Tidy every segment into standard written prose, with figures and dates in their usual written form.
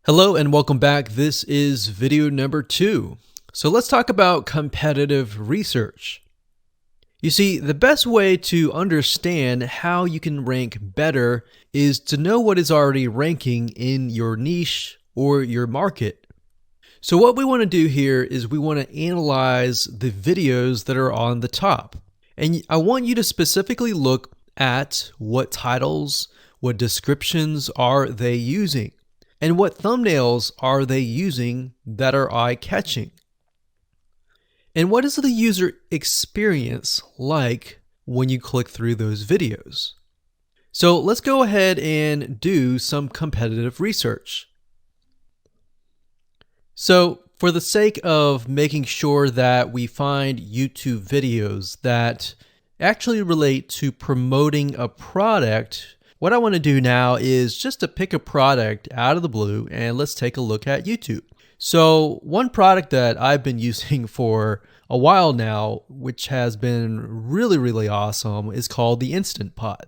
Hello and welcome back. This is video number 2. So let's talk about competitive research. You see, the best way to understand how you can rank better is to know what is already ranking in your niche or your market. So what we want to do here is we want to analyze the videos that are on the top. And I want you to specifically look at what titles, what descriptions are they using. And what thumbnails are they using that are eye-catching? And what is the user experience like when you click through those videos? So let's go ahead and do some competitive research. So for the sake of making sure that we find YouTube videos that actually relate to promoting a product, what I want to do now is just to pick a product out of the blue and let's take a look at YouTube. So one product that I've been using for a while now, which has been really awesome, is called the Instant Pot.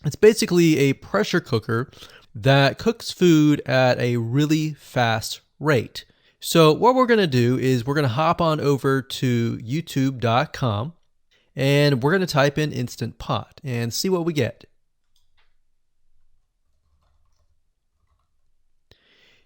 It's basically a pressure cooker that cooks food at a really fast rate. So what we're going to do is we're going to hop on over to youtube.com and we're going to type in Instant Pot and see what we get.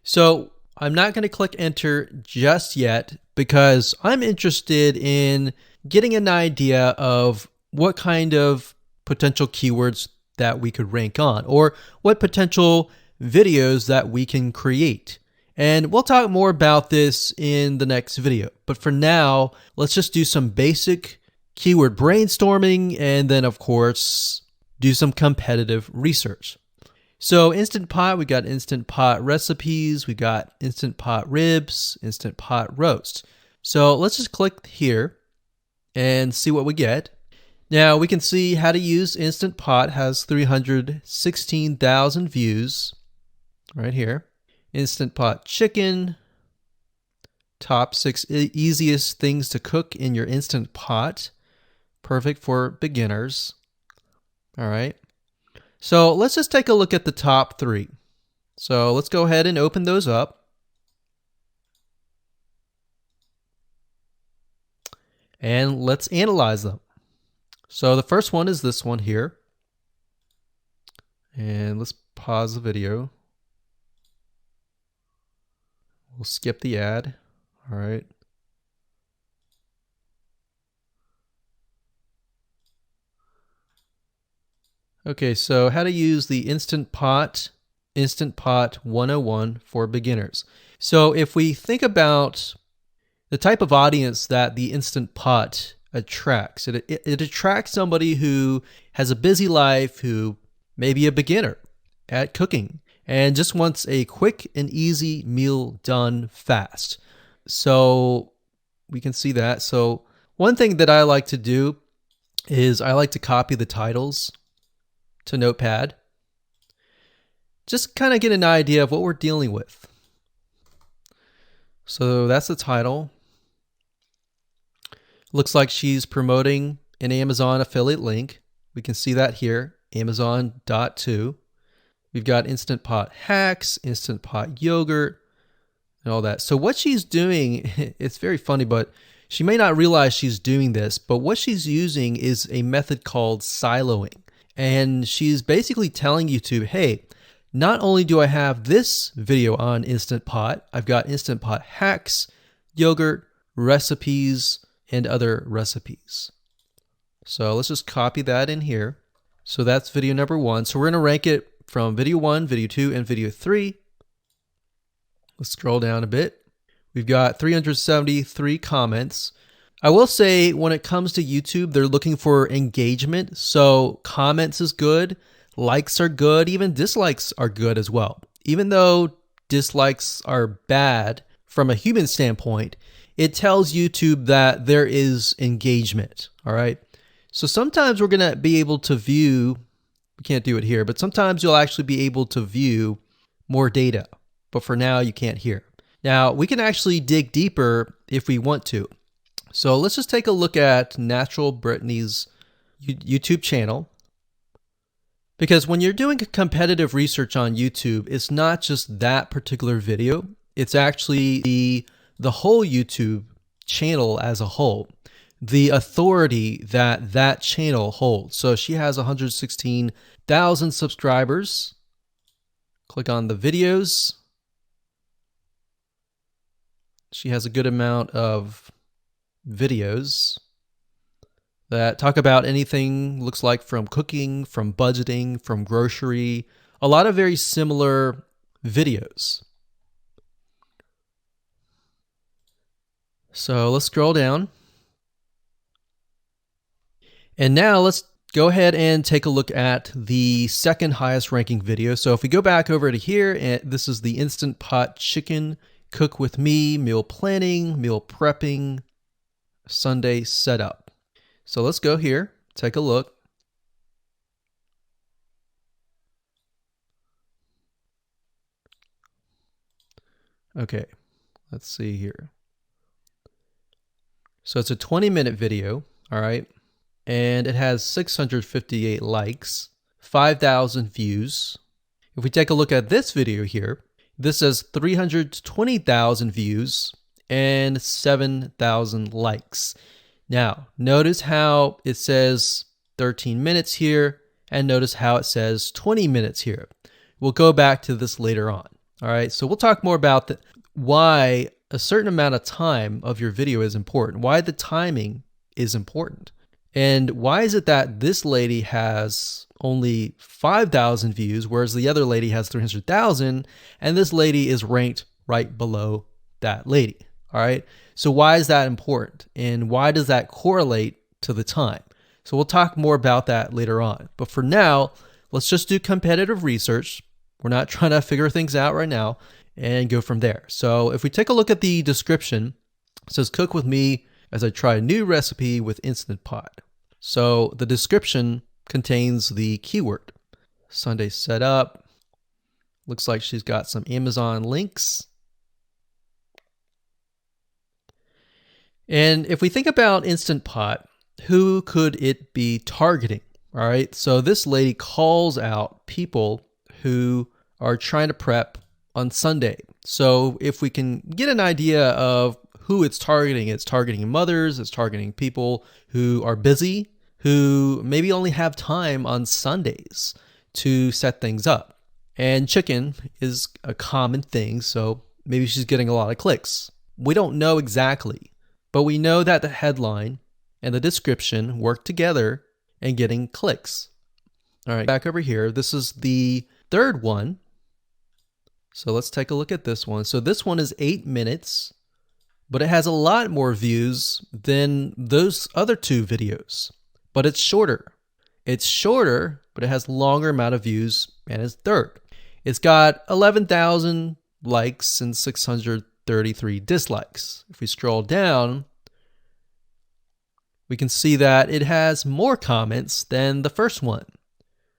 So I'm not going to click enter just yet because I'm interested in getting an idea of what kind of potential keywords that we could rank on or what potential videos that we can create. And we'll talk more about this in the next video. But for now, let's just do some basic keyword brainstorming and then of course do some competitive research. So Instant Pot, we got Instant Pot recipes, we got Instant Pot ribs, Instant Pot roast. So let's just click here and see what we get. Now we can see how to use Instant Pot has 316,000 views right here. Instant Pot chicken, top 6 easiest things to cook in your Instant Pot. Perfect for beginners. All right. So let's just take a look at the top 3. So let's go ahead and open those up. And let's analyze them. So the first one is this one here. And let's pause the video. We'll skip the ad. All right. Okay, so how to use the Instant Pot 101 for beginners. So if we think about the type of audience that the Instant Pot attracts, it attracts somebody who has a busy life, who may be a beginner at cooking and just wants a quick and easy meal done fast. So we can see that. So one thing that I like to do is I like to copy the titles to Notepad. Just kind of get an idea of what we're dealing with. So that's the title. Looks like she's promoting an Amazon affiliate link. We can see that here, Amazon.to. We've got Instant Pot hacks, Instant Pot yogurt, and all that. So what she's doing, it's very funny, but she may not realize she's doing this, but what she's using is a method called siloing. And she's basically telling YouTube, hey, not only do I have this video on Instant Pot, I've got Instant Pot hacks, yogurt, recipes, and other recipes. So let's just copy that in here. So that's video number 1. So we're going to rank it from video 1, video 2, and video 3. Let's scroll down a bit. We've got 373 comments. I will say when it comes to YouTube, they're looking for engagement. So comments is good, likes are good, even dislikes are good as well. Even though dislikes are bad from a human standpoint, it tells YouTube that there is engagement. All right. So sometimes we're going to be able to view, we can't do it here, but sometimes you'll actually be able to view more data. But for now, you can't hear. Now we can actually dig deeper if we want to. So let's just take a look at Natural Brittany's YouTube channel. Because when you're doing competitive research on YouTube, it's not just that particular video, it's actually the whole YouTube channel as a whole, the authority that that channel holds. So she has 116,000 subscribers. Click on the videos. She has a good amount of videos that talk about anything, looks like from cooking, from budgeting, from grocery, a lot of very similar videos. So let's scroll down. And now let's go ahead and take a look at the second highest ranking video. So if we go back over to here, and this is the Instant Pot Chicken Cook With Me, meal planning, meal prepping, Sunday setup. So let's go here, take a look. Okay, let's see here. So it's a 20-minute video, all right, and it has 658 likes, 5,000 views. If we take a look at this video here, this has 320,000 views and 7,000 likes. Now, notice how it says 13 minutes here, and notice how it says 20 minutes here. We'll go back to this later on. All right, so we'll talk more about why a certain amount of time of your video is important, why the timing is important. And why is it that this lady has only 5,000 views, whereas the other lady has 300,000, and this lady is ranked right below that lady? All right, so why is that important? And why does that correlate to the time? So we'll talk more about that later on. But for now, let's just do competitive research. We're not trying to figure things out right now, and go from there. So if we take a look at the description, it says cook with me as I try a new recipe with Instant Pot. So the description contains the keyword. Sunday setup. Looks like she's got some Amazon links. And if we think about Instant Pot, who could it be targeting? All right, so this lady calls out people who are trying to prep on Sunday. So if we can get an idea of who it's targeting mothers, it's targeting people who are busy, who maybe only have time on Sundays to set things up. And chicken is a common thing, so maybe she's getting a lot of clicks. We don't know exactly, but we know that the headline and the description work together and getting clicks. All right, back over here, this is the third one. So let's take a look at this one. So this one is 8 minutes, but it has a lot more views than those other two videos, but it's shorter. It's shorter, but it has longer amount of views, and it's third. It's got 11,000 likes and 633 dislikes. If we scroll down, we can see that it has more comments than the first one.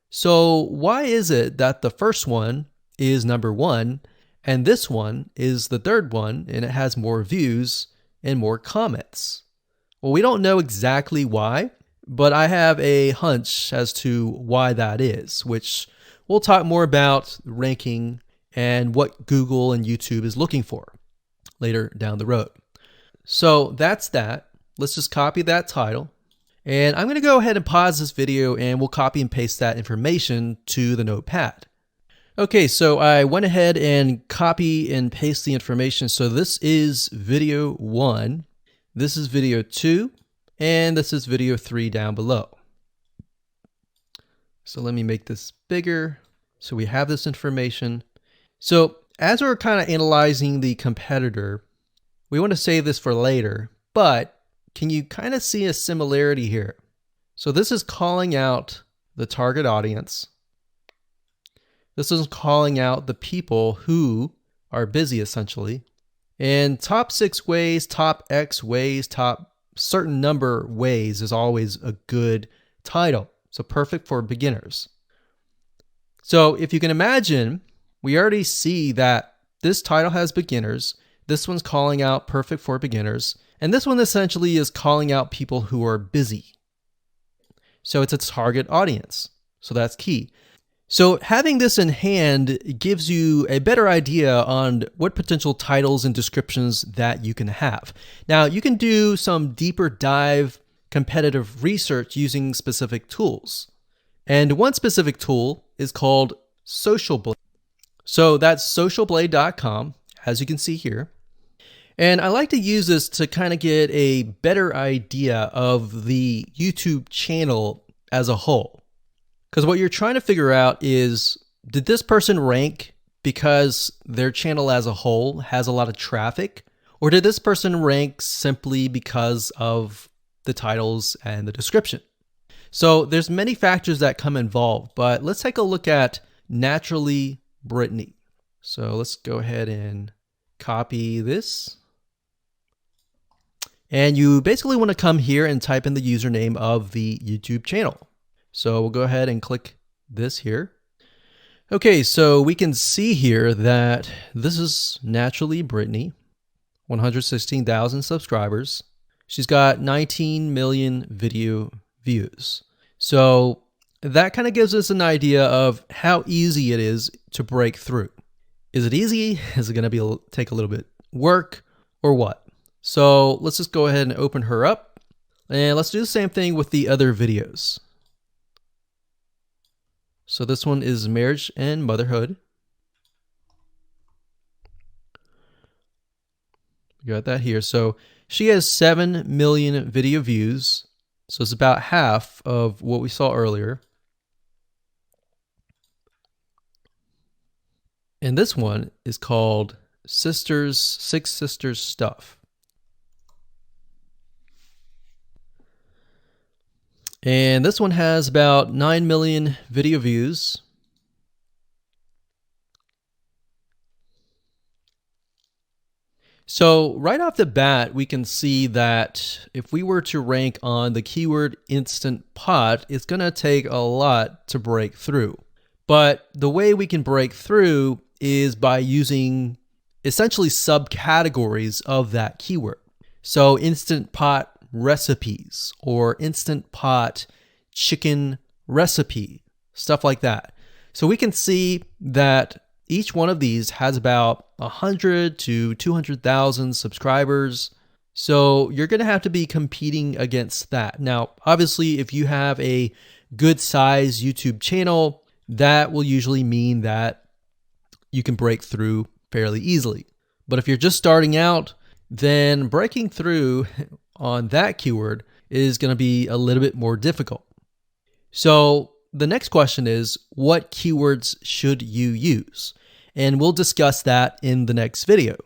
So why is it that the first one is number one and this one is the third one and it has more views and more comments? Well, we don't know exactly why, but I have a hunch as to why that is, which we'll talk more about ranking and what Google and YouTube is looking for later down the road. So that's that. Let's just copy that title. And I'm going to go ahead and pause this video and we'll copy and paste that information to the notepad. Okay, so I went ahead and copy and paste the information. So this is video 1, this is video 2, and this is video 3 down below. So let me make this bigger so we have this information. So as we're kind of analyzing the competitor, we want to save this for later, but can you kind of see a similarity here? So this is calling out the target audience. This is calling out the people who are busy, essentially. And top 6 ways, top X ways, top certain number ways is always a good title. So perfect for beginners. So if you can imagine, we already see that this title has beginners. This one's calling out perfect for beginners. And this one essentially is calling out people who are busy. So it's a target audience. So that's key. So having this in hand gives you a better idea on what potential titles and descriptions that you can have. Now, you can do some deeper dive competitive research using specific tools. And one specific tool is called Social Blade. So that's socialblade.com, as you can see here. And I like to use this to kind of get a better idea of the YouTube channel as a whole. Because what you're trying to figure out is, did this person rank because their channel as a whole has a lot of traffic? Or did this person rank simply because of the titles and the description? So there's many factors that come involved, but let's take a look at Naturally Brittany. So let's go ahead and copy this. And you basically want to come here and type in the username of the YouTube channel. So we'll go ahead and click this here. Okay, so we can see here that this is Naturally Brittany, 116,000 subscribers. She's got 19 million video views. So that kind of gives us an idea of how easy it is to break through. Is it easy? Is it going to take a little bit work or what? So let's just go ahead and open her up, and let's do the same thing with the other videos. So this one is marriage and motherhood. We got that here. So she has 7 million video views. So it's about half of what we saw earlier. And this one is called Six Sisters Stuff. And this one has about 9 million video views. So right off the bat, we can see that if we were to rank on the keyword Instant Pot, it's going to take a lot to break through. But the way we can break through is by using essentially subcategories of that keyword. So Instant Pot recipes or Instant Pot chicken recipe, stuff like that. So we can see that each one of these has about 100 to 200,000 subscribers. So you're going to have to be competing against that. Now, obviously, if you have a good size YouTube channel, that will usually mean that you can break through fairly easily. But if you're just starting out, then breaking through on that keyword is going to be a little bit more difficult. So the next question is, what keywords should you use? And we'll discuss that in the next video.